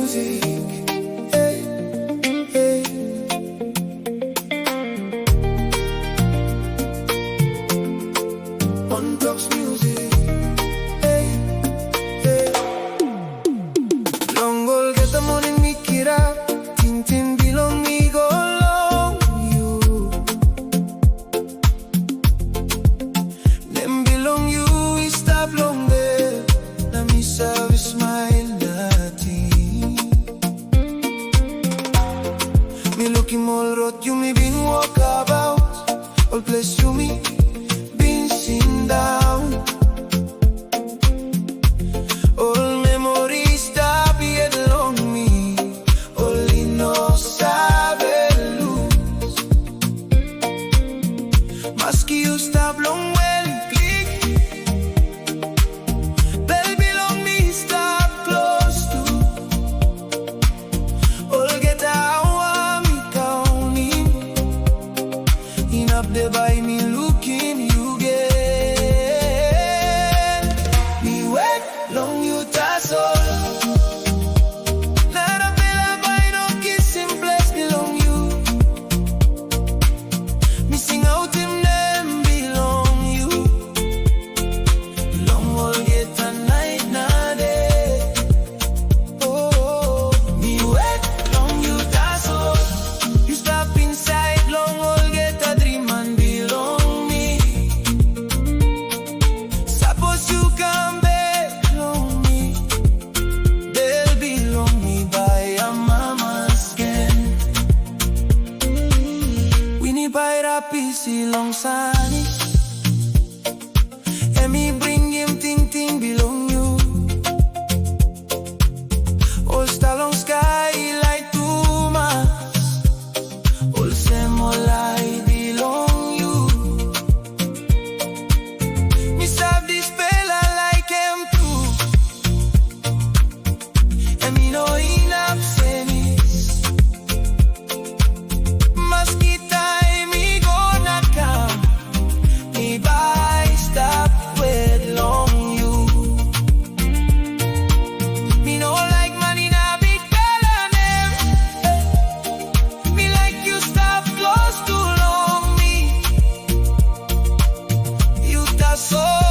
music. Hey, hey. Onetoks music. Hey, hey. Longol get the morning mikira. Tintin bilong mi go long you. Nem bilong you is stop long there. Na mi sabi smile natin. Me looking all road you me been walk about. All place you me been seen down. All memories that be along me. Only no sabe lose. Maski you stop long well click. Baby long me stop close to. All get out me counting. In up there by me looking you get. Me wet long you tasol. Nada pela by no kissing bless belong you. Missing out him them belong you. Long all get a night na day. Oh, me wet long you tasol. You stop inside long all get a dream and belong me. Suppose you come back long me. They'll belong me by a mama's skin. We need by the PC long sunny. And me bring him ting belong you. All star long sky like too much. All same all I belong you. Me serve this fella like him too. And me know enough semis. Maski time me gonna come. Me buy stop with long you. Me know like money na big fella name. Me like you stop close too long me. You tasol.